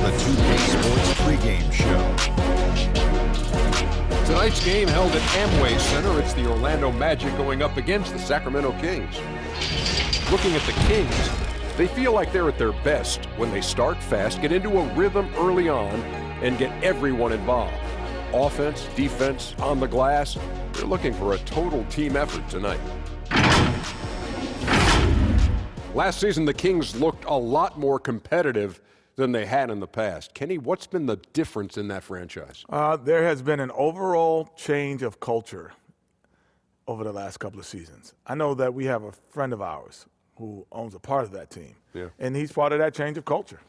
the 2K Sports pregame show. Tonight's game held at Amway Center. It's the Orlando Magic going up against the Sacramento Kings. Looking at the Kings, they feel like they're at their best when they start fast, get into a rhythm early on, and get everyone involved. Offense, defense, on the glass, they're looking for a total team effort tonight. Last season, the Kings looked a lot more competitive than they had in the past. Kenny, what's been the difference in that franchise? There has been an overall change of culture over the last couple of seasons. I know that we have a friend of ours who owns a part of that team, and he's part of that change of culture.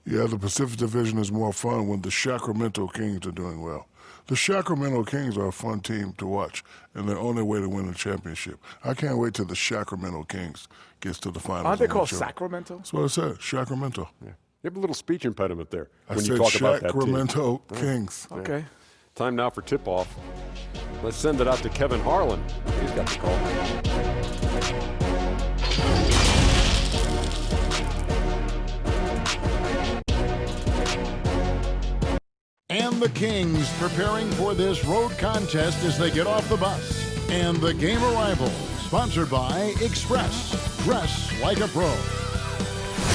Yeah, the Pacific Division is more fun when the Sacramento Kings are doing well. The Sacramento Kings are a fun team to watch, and they're on their way to win the championship. I can't wait till the Sacramento Kings gets to the finals. Aren't they called Sacramento? That's what I said, Sacramento. Yeah. You have a little speech impediment there when you talk about that team. Sacramento Kings. Yeah. Okay. Time now for tip-off. Let's send it out to Kevin Harlan. He's got the call. And the Kings preparing for this road contest as they get off the bus. And the game arrival, sponsored by Express. Dress like a pro.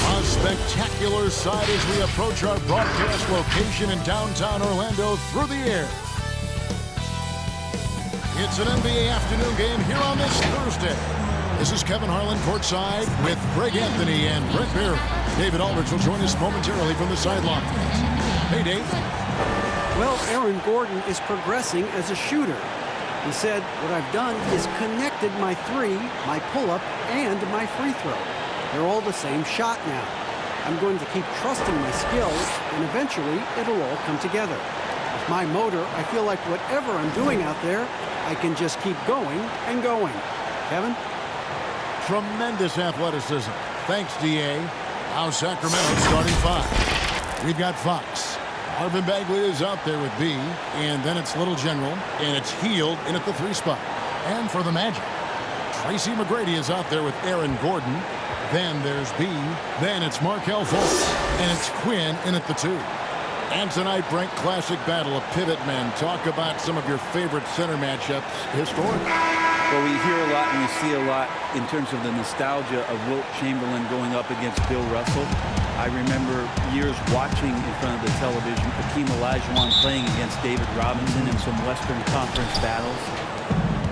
A spectacular sight as we approach our broadcast location in downtown Orlando through the air. It's an NBA afternoon game here on this Thursday. This is Kevin Harlan courtside with Greg Anthony and Brett Barry. David Aldridge will join us momentarily from the sideline. Hey, Dave. Well, Aaron Gordon is progressing as a shooter. He said, what I've done is connected my three, my pull-up, and my free throw. They're all the same shot now. I'm going to keep trusting my skills, and eventually it'll all come together. With my motor, I feel like whatever I'm doing out there, I can just keep going and going. Kevin? Tremendous athleticism. Thanks, D.A. Now Sacramento starting five. We've got Fox. Marvin Bagley is out there with B, and then it's Little General, and it's Heild in at the 3 spot. And for the Magic, Tracey Mcgrady is out there with Aaron Gordon. Then there's B, then it's Markelle Fultz, and it's Quinn in at the 2. And tonight, Brent, classic battle of pivot men. Talk about some of your favorite center matchups historically. Well, we hear a lot and we see a lot in terms of the nostalgia of Wilt Chamberlain going up against Bill Russell. I remember years watching in front of the television Hakeem Olajuwon playing against David Robinson in some Western Conference battles.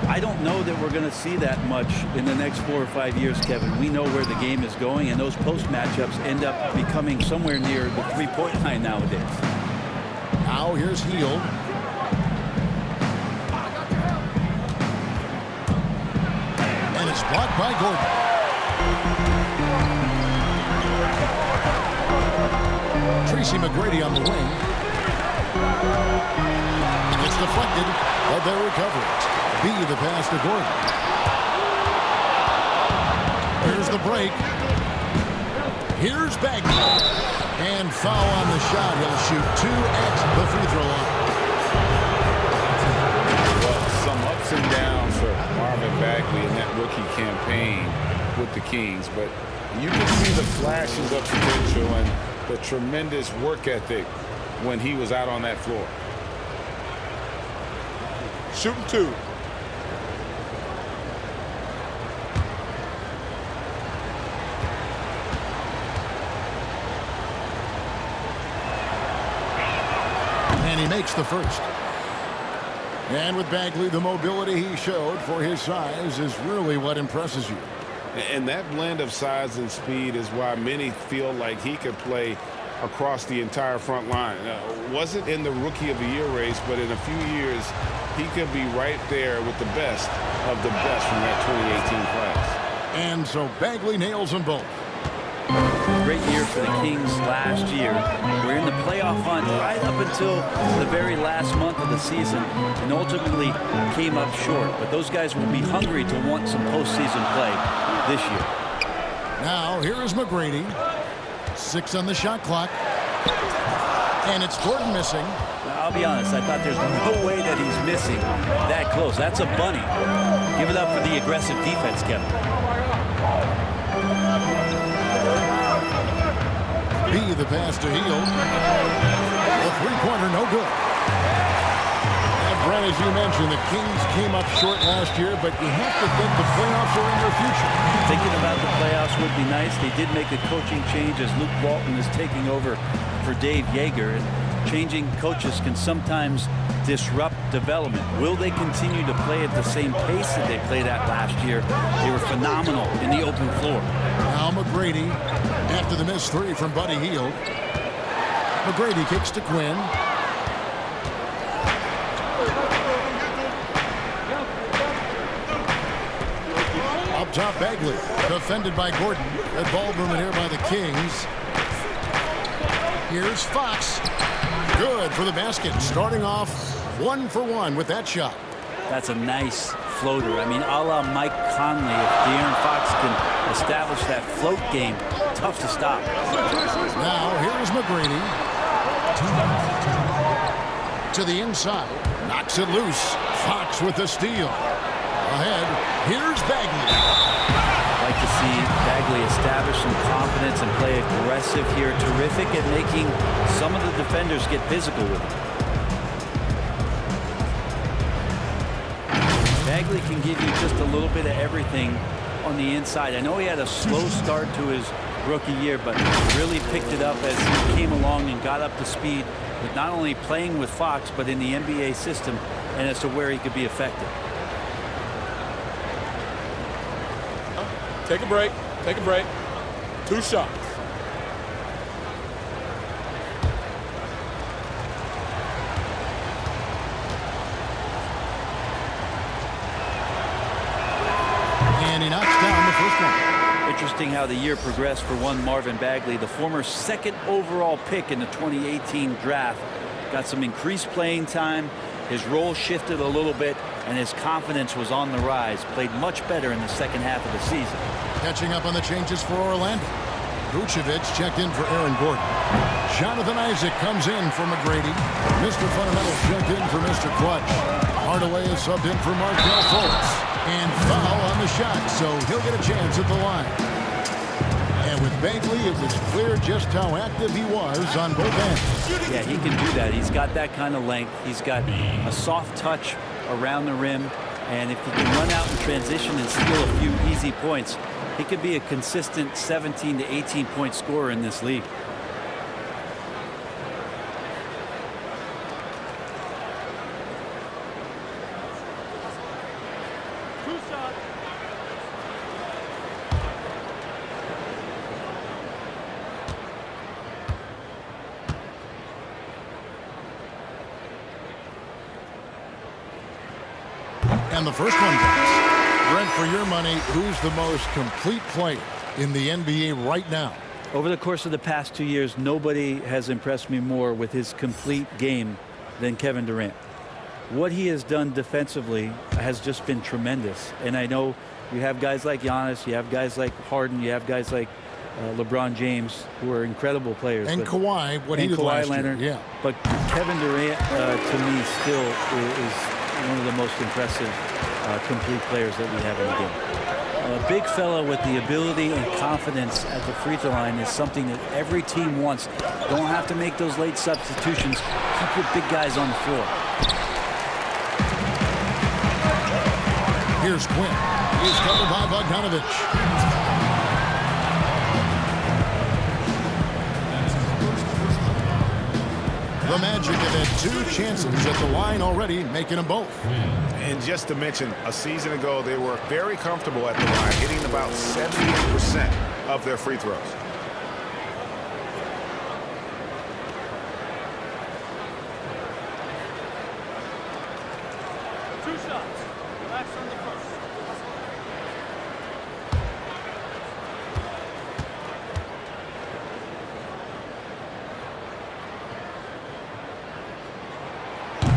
I don't know that we're going to see that much in the next 4 or 5 years, Kevin. We know where the game is going, and those post matchups end up becoming somewhere near the three-point line nowadays. Now here's Heild. And it's blocked by Gordon. Tracey Mcgrady on the wing. It's deflected, but they recover it. B, the pass to Gordon. Here's the break. Here's Bagley. And foul on the shot. He'll shoot 2 at the free throw line. Well, some ups and downs for Marvin Bagley in that rookie campaign with the Kings, but you can see the flashes of potential and the tremendous work ethic when he was out on that floor. Shooting 2. And he makes the first. And with Bagley, the mobility he showed for his size is really what impresses you. And that blend of size and speed is why many feel like he could play across the entire front line. Wasn't in the Rookie of the Year race, but in a few years, he could be right there with the best of the best from that 2018 class. And so Bagley nails them both. Great year for the Kings last year. We're in the playoff hunt right up until the very last month of the season and ultimately came up short. But those guys will be hungry to want some postseason play this year. Now, here is Mcgrady. 6 on the shot clock. And it's Gordon missing. I'll be honest, I thought there's no way that he's missing that close. That's a bunny. Give it up for the aggressive defense, Kevin. B, the pass to Heild. good. And Brent, as you mentioned, the Kings came up short last year, but you have to think the playoffs are in their future. Thinking about the playoffs would be nice. They did make a coaching change as Luke Walton is taking over for Dave Yeager. And changing coaches can sometimes disrupt development. Will they continue to play at the same pace that they played at last year? They were phenomenal in the open floor. Now Mcgrady, after the missed three from Buddy Heild. Mcgrady kicks to Quinn. Up top, Bagley, defended by Gordon. That ball movement here by the Kings. Here's Fox. Good for the basket. Starting off 1 for 1 with that shot. That's a nice floater. I mean, a la Mike Conley. If De'Aaron Fox can establish that float game, tough to stop. Now here's Mcgrady. To the inside. Knocks it loose. Fox with the steal. Ahead. Here's Bagley. I'd like to see Bagley establish some confidence and play aggressive here. Terrific at making some of the defenders get physical with him. Bagley can give you just a little bit of everything on the inside. I know he had a slow start to his rookie year, but really picked it up as he came along and got up to speed with not only playing with Fox, but in the NBA system and as to where he could be effective. Take a break. Take a break. 2 shots. And he knocks down the first one. Interesting how the year progressed for one Marvin Bagley, the former 2nd overall pick in the 2018 draft. Got some increased playing time. His role shifted a little bit, and his confidence was on the rise. Played much better in the second half of the season. Catching up on the changes for Orlando. Vucevic checked in for Aaron Gordon. Jonathan Isaac comes in for Mcgrady. Mr. Fundamentals checked in for Mr. Clutch. Hardaway is subbed in for Markelle Fultz. And foul on the shot, so he'll get a chance at the line. And with Bagley, it was clear just how active he was on both ends. Yeah, he can do that. He's got that kind of length. He's got a soft touch around the rim. And if he can run out in transition and steal a few easy points, he could be a consistent 17 to 18-point scorer in this league. And the first one goes. Brent, for your money, who's the most complete player in the NBA right now? Over the course of the past 2 years, nobody has impressed me more with his complete game than Kevin Durant. What he has done defensively has just been tremendous. And I know you have guys like Giannis, you have guys like Harden, you have guys like LeBron James, who are incredible players. And Kawhi, what he did last year. Yeah. But Kevin Durant, to me, still is one of the most impressive complete players that we have in the game. A big fella with the ability and confidence at the free throw line is something that every team wants. Don't have to make those late substitutions. Keep your big guys on the floor. Here's Quinn. He's covered by Bogdanovich. The Magic have had 2 chances at the line already, making them both. And just to mention, a season ago, they were very comfortable at the line, hitting about 78% of their free throws.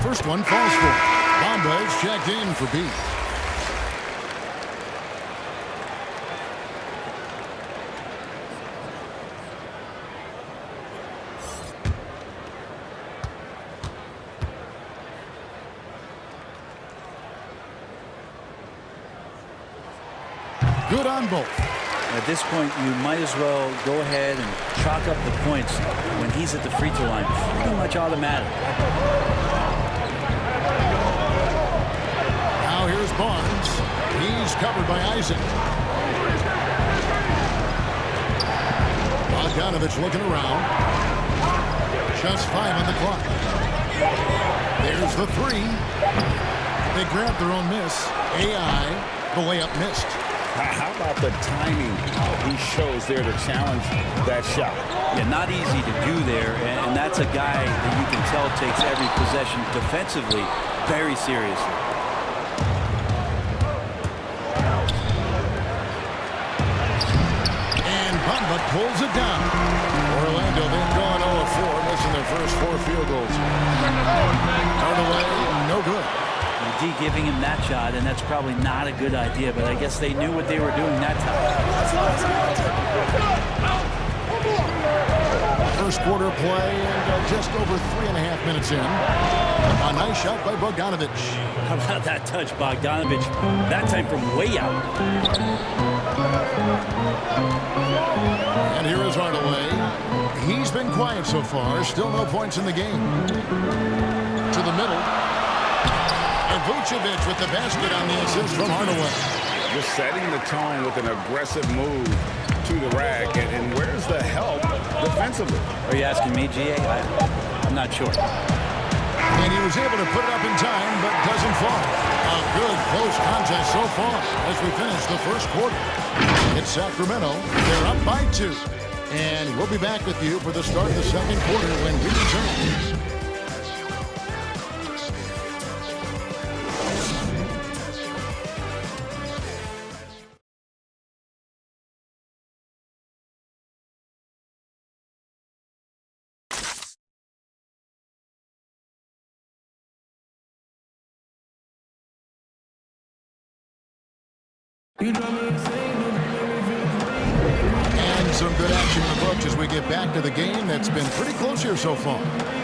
First one falls for. Bamba is checked in for B. Good on both. At this point, you might as well go ahead and chalk up the points when he's at the free throw line. Pretty much automatic. Now here's Barnes. He's covered by Isaac. Bogdanovich looking around. Just 5 on the clock. There's the three. They grabbed their own miss. AI, the layup missed. How about the timing he shows there to challenge that shot? Yeah, not easy to do there, and that's a guy that you can tell takes every possession defensively very seriously. And Bamba pulls it down. Orlando then gone 0-4, missing their first 4 field goals. Hardaway, no good. D giving him that shot, and that's probably not a good idea, but I guess they knew what they were doing that time. First quarter play, and just over 3.5 minutes in. A nice shot by Bogdanovich. How about that touch, Bogdanovich? That time from way out. And here is Hardaway. He's been quiet so far. Still no points in the game. To the middle. And Vucevic with the basket on the assist from Hardaway. Just setting the tone with an aggressive move to the rack. And where's the help defensively? Are you asking me, GA? I'm not sure. And he was able to put it up in time, but doesn't fall. A good close contest so far as we finish the first quarter. It's Sacramento. They're up by 2. And we'll be back with you for the start of the second quarter when we return. And some good action in the books as we get back to the game that's been pretty close here so far.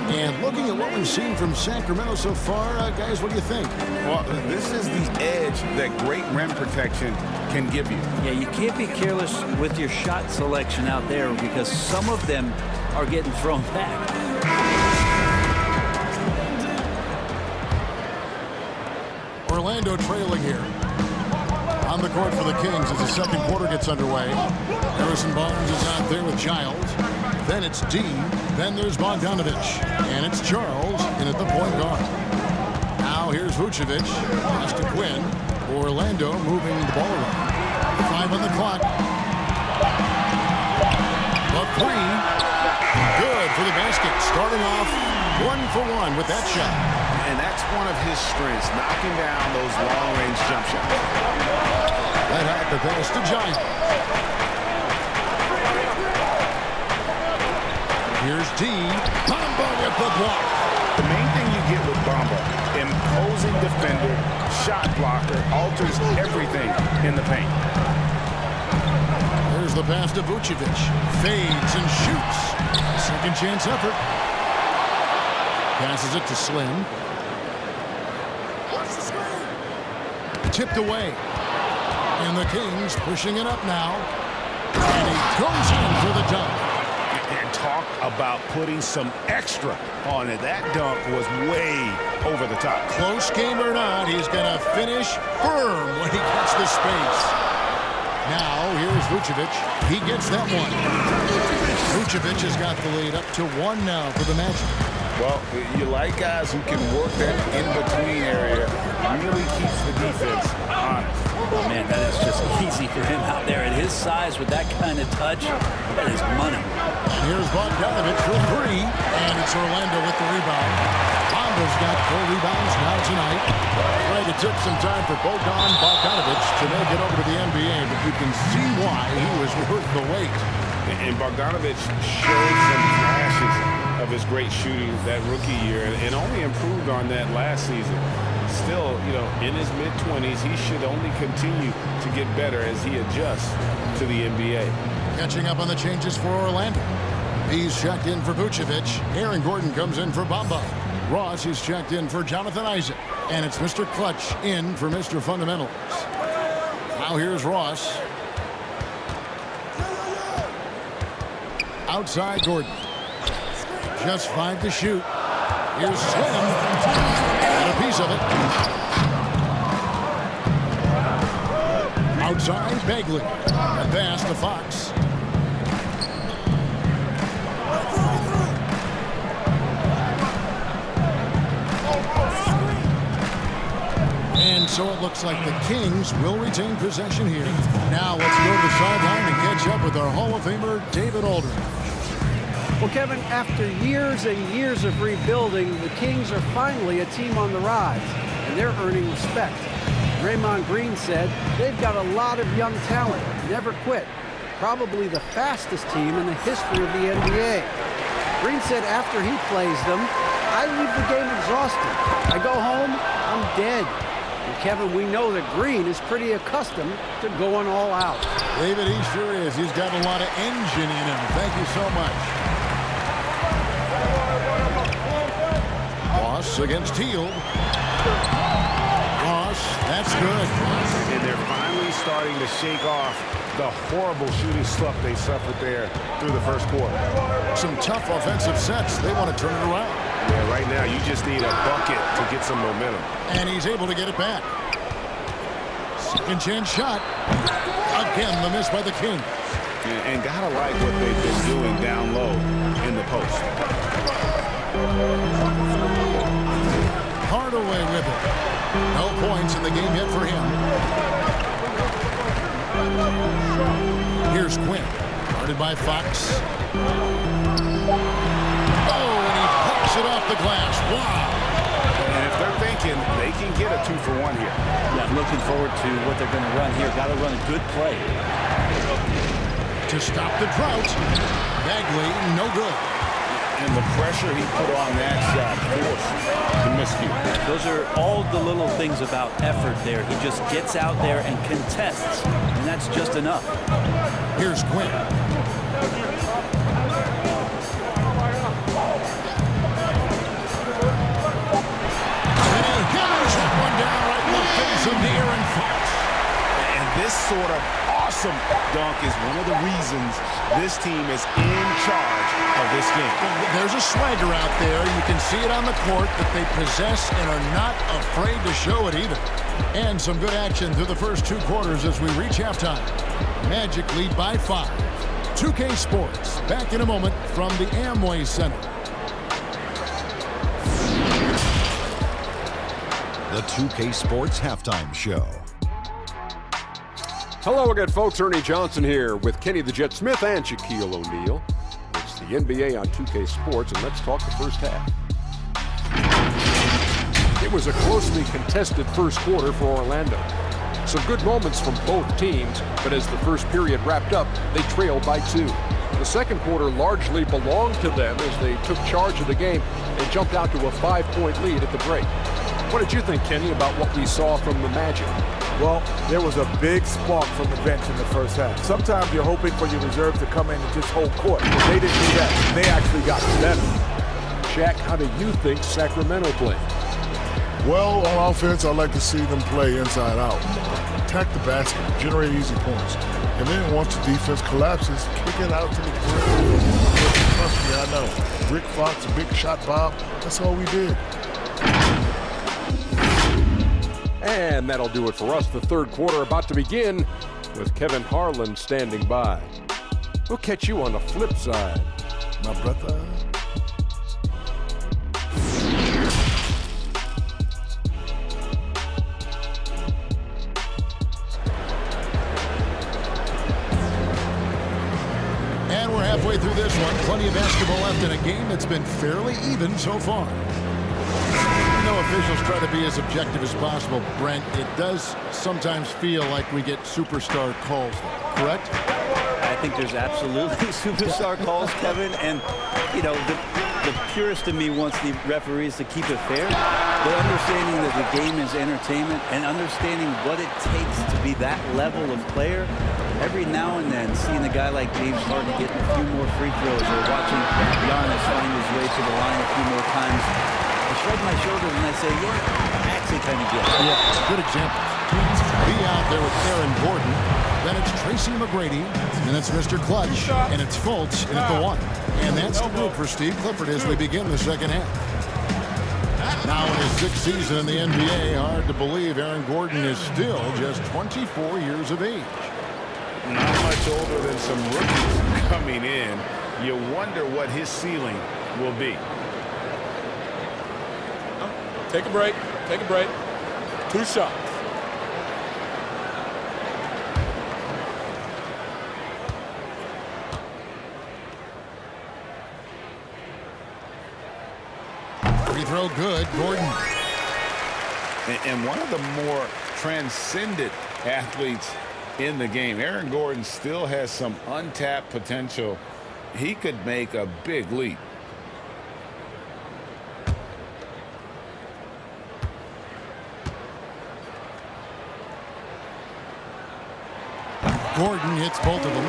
And looking at what we've seen from Sacramento so far, guys, what do you think? Well, this is the edge that great rim protection can give you. Yeah, you can't be careless with your shot selection out there because some of them are getting thrown back. Orlando trailing here. On the court for the Kings as the second quarter gets underway. Harrison Barnes is out there with Giles. Then it's D. Then there's Bogdanovich. And it's Charles in at the point guard. Now here's Vucevic. Pass to Quinn. Orlando moving the ball around. 5 on the clock. The three. Good for the basket. Starting off 1 for 1 with that shot. And that's one of his strengths, knocking down those long-range jump shots. That had the pass to Giles. Here's D. Bamba with the block. The main thing you get with Bamba, imposing defender, shot blocker, alters everything in the paint. There's the pass to Vucevic. Fades and shoots. Second chance effort. Passes it to Slim. Tipped away. And the Kings pushing it up now. And he goes in for the dunk. And talk about putting some extra on it. That dunk was way over the top. Close game or not, he's going to finish firm when he gets the space. Now, here's Vucevic. He gets that one. Vucevic has got the lead up to 1 now for the Magic. Well, you like guys who can work that in-between area. Really keeps the defense honest. Oh, man, that is just easy for him out there at his size with that kind of touch. That is money. And here's Bogdanovich for 3, and it's Orlando with the rebound. Bamba's got 4 rebounds now tonight. Right, it took some time for Bogdanovich to make it over to the NBA, but you can see why he was worth the wait. And Bogdanovich showed some flashes of his great shooting that rookie year and only improved on that last season. Still, you know, in his mid-20s, he should only continue to get better as he adjusts to the NBA. Catching up on the changes for Orlando. He's checked in for Vucevic. Aaron Gordon comes in for Bamba. Ross is checked in for Jonathan Isaac. And it's Mr. Clutch in for Mr. Fundamentals. Now here's Ross. Outside Gordon. Just 5 to shoot. Here's Slim. And a piece of it. Outside Bagley. A pass to Fox. And so it looks like the Kings will retain possession here. Now let's go to the sideline and catch up with our Hall of Famer, David Aldridge. Well, Kevin, after years and years of rebuilding, the Kings are finally a team on the rise, and they're earning respect. Draymond Green said they've got a lot of young talent, never quit. Probably the fastest team in the history of the NBA. Green said after he plays them, I leave the game exhausted. I go home, I'm dead. And Kevin, we know that Green is pretty accustomed to going all out. David, he sure is. He's got a lot of engine in him. Thank you so much. Ross against Heild. Ross, that's good. And they're finally starting to shake off the horrible shooting slump they suffered there through the first quarter. Some tough offensive sets. They want to turn it around. Yeah, right now you just need a bucket to get some momentum. And he's able to get it back. Second chance shot. Again, the miss by the Kings. And gotta like what they've been doing down low in the post. Hardaway with it. No points in the game yet for him. Here's Quinn. Guarded by Fox. Oh, and he picks it off the glass. Wow. And if they're thinking they can get a 2-for-1 here. Yeah, I'm looking forward to what they're going to run here. Got to run a good play. To stop the drought. Bagley, no good. And the pressure he put on that shot forced the miscue. Those are all the little things about effort there. He just gets out there and contests, and that's just enough. Here's Quinn. And he hammers that one down right in the face of the Aaron Fox. And this sort of awesome dunk is one of the reasons this team is in charge of this game. There's a swagger out there. You can see it on the court that they possess and are not afraid to show it either. And some good action through the first 2 quarters as we reach halftime. Magic lead by 5. 2K Sports back in a moment from the Amway Center. The 2K Sports Halftime Show. Hello again, folks. Ernie Johnson here with Kenny the Jet Smith and Shaquille O'Neal. It's the NBA on 2K Sports, and let's talk the first half. It was a closely contested first quarter for Orlando. Some good moments from both teams, but as the first period wrapped up, they trailed by 2. The second quarter largely belonged to them as they took charge of the game and jumped out to a 5-point lead at the break. What did you think, Kenny, about what we saw from the Magic? Well, there was a big spark from the bench in the first half. Sometimes you're hoping for your reserves to come in and just hold court, but they didn't do that. They actually got better. Shaq, how do you think Sacramento played? Well, on offense, I like to see them play inside out. Attack the basket, generate easy points. And then once the defense collapses, kick it out to the perimeter. Trust me, I know. Rick Fox, a big shot Bob, that's all we did. And that'll do it for us. The third quarter about to begin with Kevin Harlan standing by. We'll catch you on the flip side, My brother. And we're halfway through this one. Plenty of basketball left in a game that's been fairly even so far. I know officials try to be as objective as possible, Brent. It does sometimes feel like we get superstar calls, correct? I think there's absolutely superstar calls, Kevin. And, you know, the purist in me wants the referees to keep it fair. But understanding that the game is entertainment and understanding what it takes to be that level of player, every now and then seeing a guy like James Harden getting a few more free throws or watching Giannis find his way to the line a few more times, I shrug my shoulders and I say, yeah, I actually kind of get it. Yeah, good example. Be out there with Aaron Gordon. then it's Tracey Mcgrady, then it's Mr. Clutch, and it's Fultz in at the 1. And that's the group for Steve Clifford as we begin the second half. Now in his 6th season in the NBA, hard to believe Aaron Gordon is still just 24 years of age. Not much older than some rookies coming in. You wonder what his ceiling will be. Take a break. Take a break. 2 shots. Free throw good, Gordon. And one of the more transcendent athletes in the game. Aaron Gordon still has some untapped potential. He could make a big leap. Gordon hits both of them.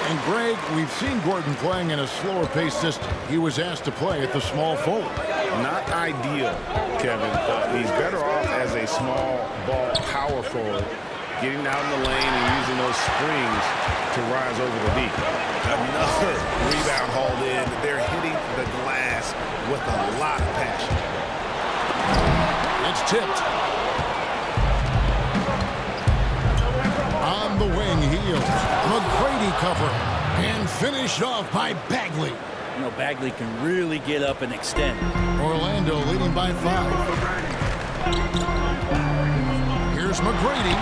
And Greg, we've seen Gordon playing in a slower pace system. He was asked to play at the small forward. Not ideal, Kevin. He's better off as a small ball power forward, getting out in the lane and using those springs to rise over the deep. Another rebound hauled in. They're hitting the glass with a lot of passion. It's tipped. On the wing, Heild. Mcgrady cover. And finished off by Bagley. You know, Bagley can really get up and extend. Orlando leading by 5. Here's Mcgrady.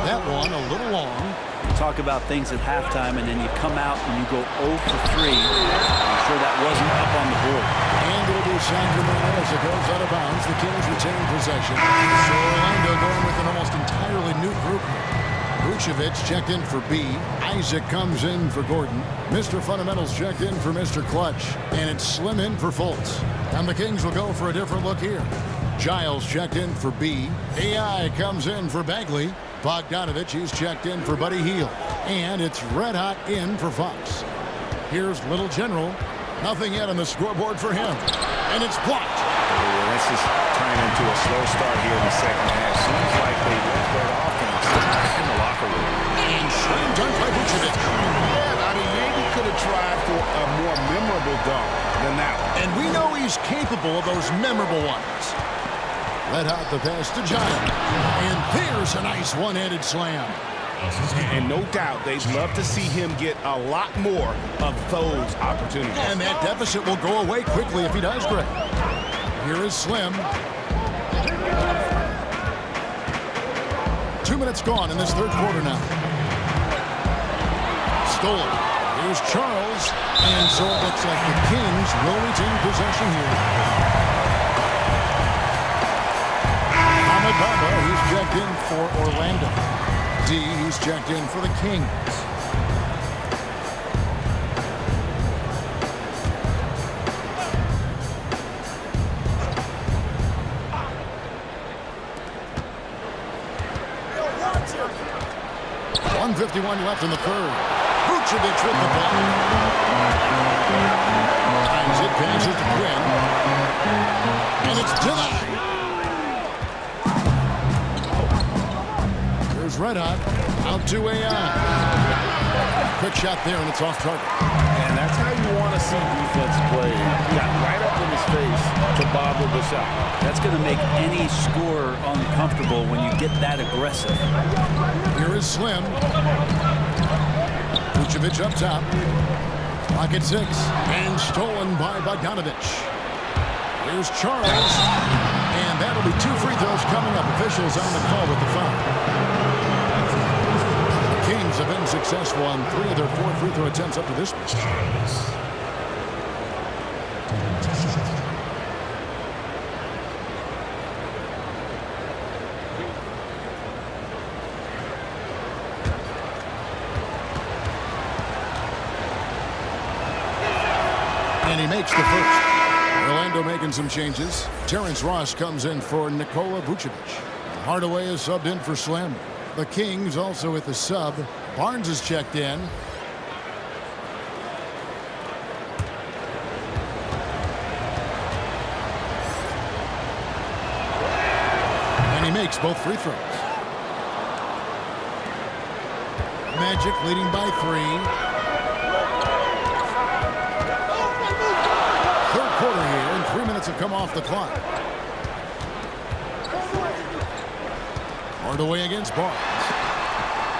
That one a little long. Talk about things at halftime, and then you come out and you go 0 for 3. I'm sure that wasn't up on the board. And it'll be Sacramento as it goes out of bounds. The Kings retain possession. So Orlando going with an almost entirely new group. Vucevic checked in for B. Isaac comes in for Gordon. Mr. Fundamentals checked in for Mr. Clutch. And it's Slim in for Fultz. And the Kings will go for a different look here. Giles checked in for B. AI comes in for Bagley. Bogdanovich, he's checked in for Buddy Heild. And it's red hot in for Fox. Here's Little General. Nothing yet on the scoreboard for him. And it's blocked. This is turning into a slow start here in the second half. Seems like they left their offense in the locker room. And slam dunk by Vucevic. Yeah, I mean, maybe could have tried for a more memorable dunk than that one. And we know he's capable of those memorable ones. Red hot the pass to Giles. And there's a nice one-handed slam. And no doubt they'd love to see him get a lot more of those opportunities. And that deficit will go away quickly if he does, Greg. Here is Slim. 2 minutes gone in this third quarter now. Stolen. Here's Charles. And so it looks like the Kings will retain possession here. Ahmed Bamba, he's checked in for Orlando. D, he's checked in for the Kings. .151 left in the third. Vucevic with the ball. Times it, passes to Quinn. And it's denied. Here's Red Hot. Out to AI. Quick shot there, and it's off target. And that's how you want to see defense play. Got right up in his face to bobble the shot. That's going to make any scorer uncomfortable when you get that aggressive. Here is Slim. Vucevic up top. Pocket 6. And stolen by Bogdanovich. Here's Charles. And that'll be 2 free throws coming up. Officials on the call with the foul. The Kings have been successful on 3 of their 4 free throw attempts up to this point. And he makes the first. Orlando making some changes. Terrence Ross comes in for Nikola Vucevic. Hardaway is subbed in for Slim. The Kings also with the sub. Barnes is checked in. And he makes both free throws. Magic leading by 3. Third quarter here, and 3 minutes have come off the clock. Hardaway against Barnes.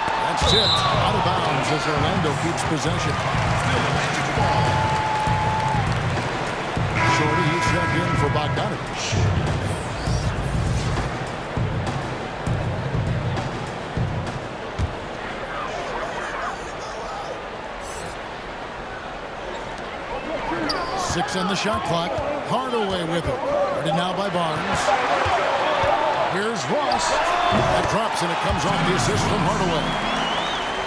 That's tipped out of bounds as Orlando keeps possession. Shorty, he's checked in for Bogdanovich. Six on the shot clock. Hardaway with it. Guarded now by Barnes. Here's Ross. That drops, and it comes off the assist from Hardaway.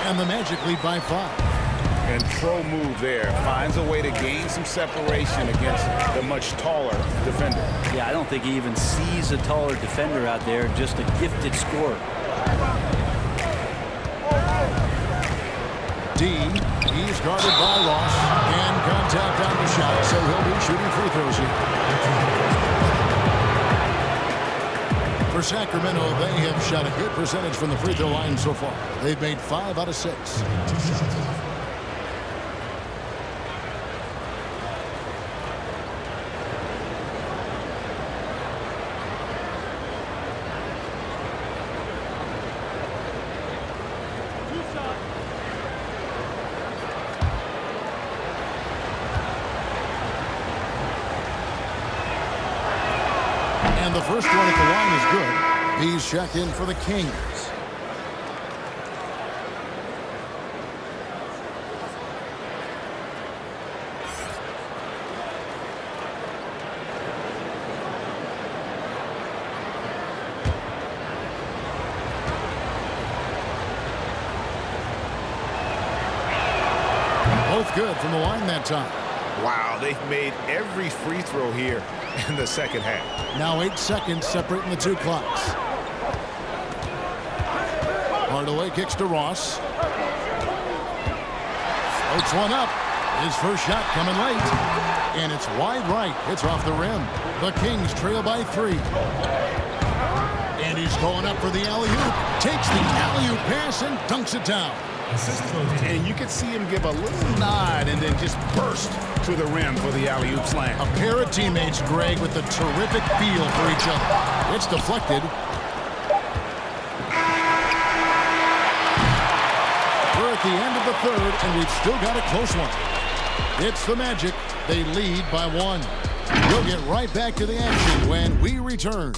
And the Magic lead by 5. And pro move there. Finds a way to gain some separation against the much taller defender. Yeah, I don't think he even sees a taller defender out there. Just a gifted scorer. He's guarded by Ross. And contact on the shot, so he'll be shooting free throws here. For Sacramento, they have shot a good percentage from the free throw line so far. They've made 5 out of 6. And the first one at the line is good. He's checked in for the Kings. Both good from the line that time. Wow, they've made every free throw here in the second half. Now 8 seconds separating the 2 clocks. Hardaway kicks to Ross. Floats one up. His first shot coming late. And it's wide right. It's off the rim. The Kings trail by 3. And he's going up for the alley-oop. Takes the alley-oop pass and dunks it down. And you could see him give a little nod and then just burst to the rim for the alley-oop slam. A pair of teammates, Greg, with a terrific feel for each other. It's deflected. We're at the end of the third, and we've still got a close one. It's the Magic. They lead by 1. We'll get right back to the action when we return.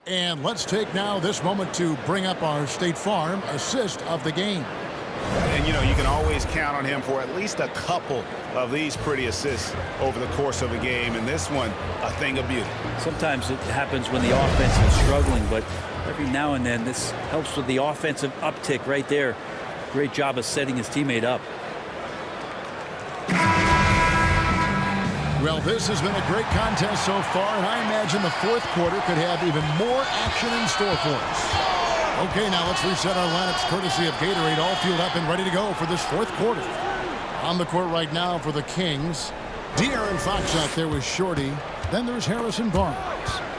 And let's take now this moment to bring up our State Farm assist of the game. And, you know, you can always count on him for at least a couple of these pretty assists over the course of a game. And this one, a thing of beauty. Sometimes it happens when the offense is struggling, but every now and then this helps with the offensive uptick right there. Great job of setting his teammate up. Well, this has been a great contest so far, and I imagine the fourth quarter could have even more action in store for us. Okay, now let's reset our lineups courtesy of Gatorade, all fueled up and ready to go for this fourth quarter. On the court right now for the Kings, De'Aaron Fox out there with Shorty. Then there's Harrison Barnes.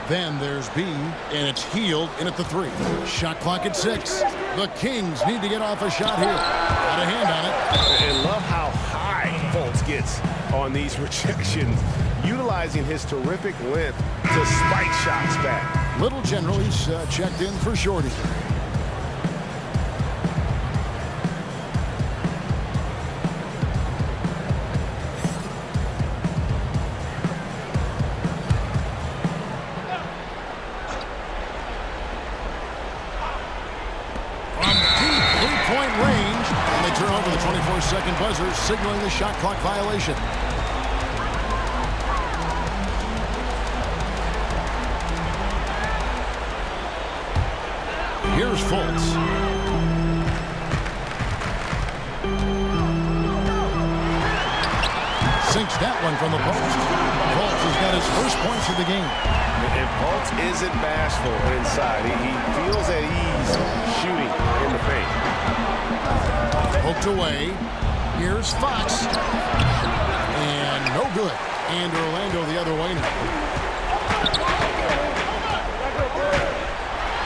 Then there's B, and it's Heild in at the 3. Shot clock at 6. The Kings need to get off a shot here. Got a hand on it. And love how high Fultz gets on these rejections, utilizing his terrific length to spike shots back. Little General, he's checked in for Shorty. From deep three-point range, and they turn over the 24-second buzzer, signaling the shot clock violation. Here's Fultz. from the post. Fultz has got his first points of the game. And Fultz isn't bashful inside. He feels at ease shooting in the paint. Poked away. Here's Fox. And no good. And Orlando the other way now.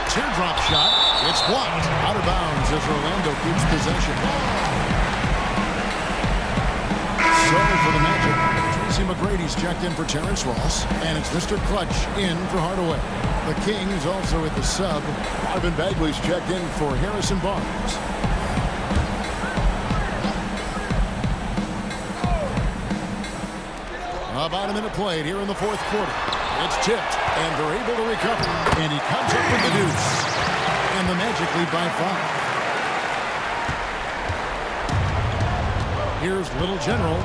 Teardrop shot. It's blocked. Out of bounds as Orlando keeps possession. So for the Magic, Tracey Mcgrady's checked in for Terrence Ross, and it's Mr. Clutch in for Hardaway. The Kings also with the sub. Marvin Bagley's checked in for Harrison Barnes. About a minute played here in the fourth quarter. It's tipped, and they're able to recover. And he comes up with the deuce. And the Magic lead by 5. Here's Little General.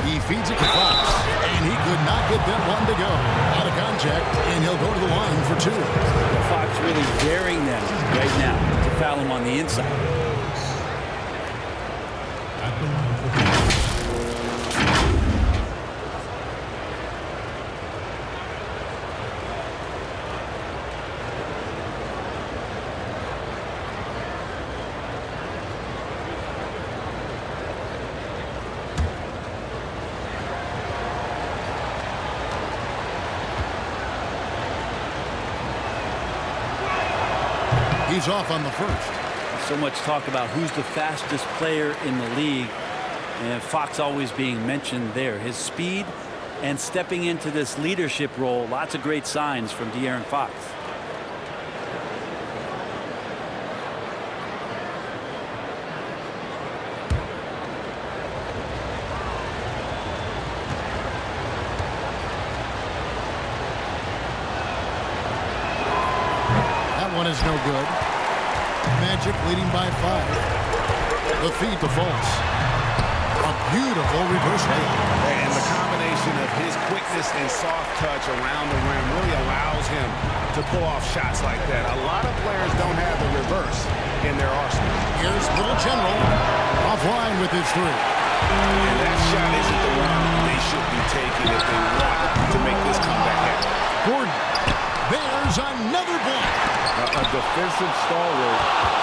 He feeds it to Fox, and he could not get that one to go. Out of contact, and he'll go to the line for 2. Fox really daring them right now to foul him on the inside. He's off on the first. So much talk about who's the fastest player in the league, and Fox always being mentioned there. His speed and stepping into this leadership role, lots of great signs from De'Aaron Fox. That one is no good. Magic leading by 5. The feed to Fultz. A beautiful reverse layup. And the combination of his quickness and soft touch around the rim really allows him to pull off shots like that. A lot of players don't have the reverse in their arsenal. Here's Little General offline with his 3. And that shot isn't the one they should be taking if they want to make this comeback happen. Gordon. There's another block. A defensive stalwart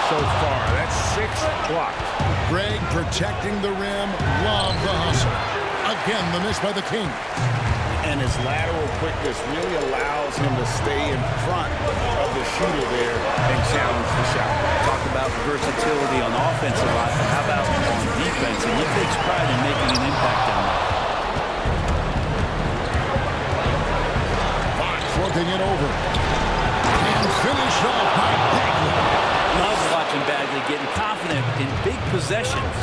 so far. That's 6 blocks. Greg protecting the rim. Love the hustle. Again, the miss by the Kings. And his lateral quickness really allows him to stay in front of the shooter there and challenge the shot. Talk about versatility on the offensive line. How about on defense? And he takes pride in making an impact down there. Fox working it over. Finished off by Bagley. Love watching Bagley getting confident in big possessions.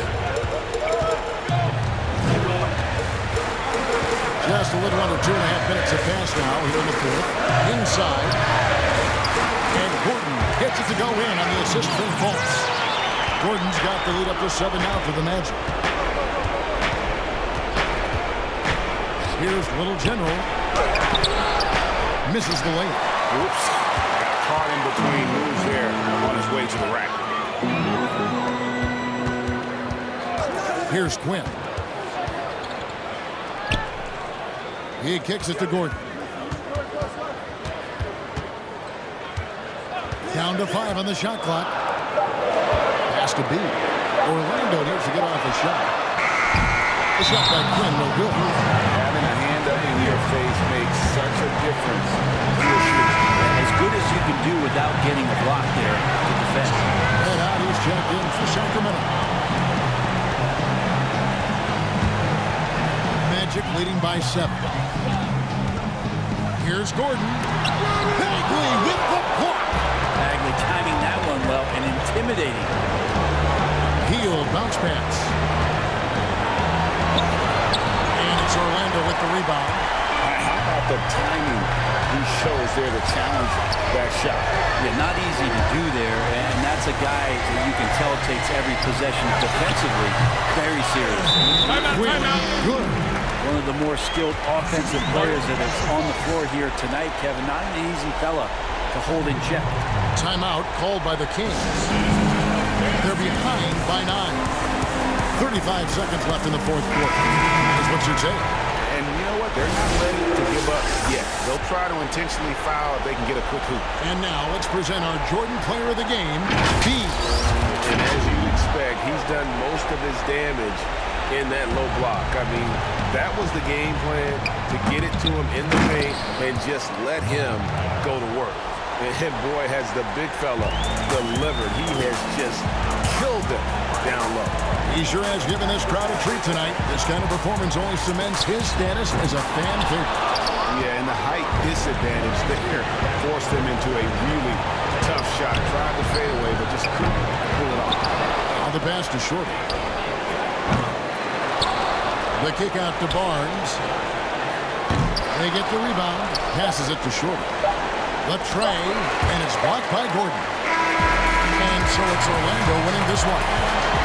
Just a little under 2.5 minutes have passed now here in the fourth. Inside. And Gordon gets it to go in on the assist from Fultz. Gordon's got the lead up to 7 now for the Magic. Here's Little General. Misses the layup. Oops. Caught in between moves there on his way to the rack. Here's Quinn. He kicks it to Gordon. Down to 5 on the shot clock. Pass to B. Orlando needs to get off the shot. The shot by Quinn, no good. Having a hand up in your face makes such a difference to a shooter. As good as you can do without getting a block there to defend. And out he's checked in for Sacramento. Magic leading by 7. Here's Gordon. Bagley with the block. Bagley timing that one well and intimidating. Heild bounce pass. And it's Orlando with the rebound. How about the timing he shows there to challenge that shot? Yeah, not easy to do there, and that's a guy that you can tell takes every possession defensively very serious. Good. One of the more skilled offensive players that is on the floor here tonight, Kevin. Not an easy fella to hold in check. Timeout called by the Kings. They're behind by 9. 35 seconds left in the fourth quarter. Here's what you're saying. And you know what? They're not ready to give up yet. They'll try to intentionally foul if they can get a quick hoop. And now let's present our Jordan player of the game, B. And as you'd expect, he's done most of his damage in that low block. I mean, that was the game plan, to get it to him in the paint and just let him go to work. And boy, has the big fella delivered. He has just killed them down low. He sure has given this crowd a treat tonight. This kind of performance only cements his status as a fan favorite. Yeah, and the height disadvantage there forced him into a really tough shot. Tried to fade away, but just couldn't pull it off. Now the pass to Shorty. The kick out to Barnes. They get the rebound. Passes it to Shorty. The tray, and it's blocked by Gordon. And so it's Orlando winning this one.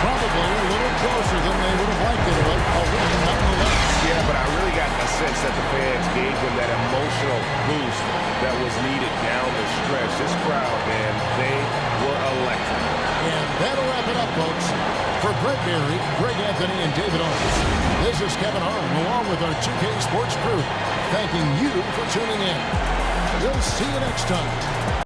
Probably a little closer than they would have liked it, but a win nonetheless. Yeah, but I really got a sense that the fans gave them that emotional boost that was needed down the stretch. This crowd, man, they were electric. And that'll wrap it up, folks. For Brett Berry, Greg Anthony, and David Owens, this is Kevin Hart, along with our 2K Sports crew, thanking you for tuning in. We'll see you next time.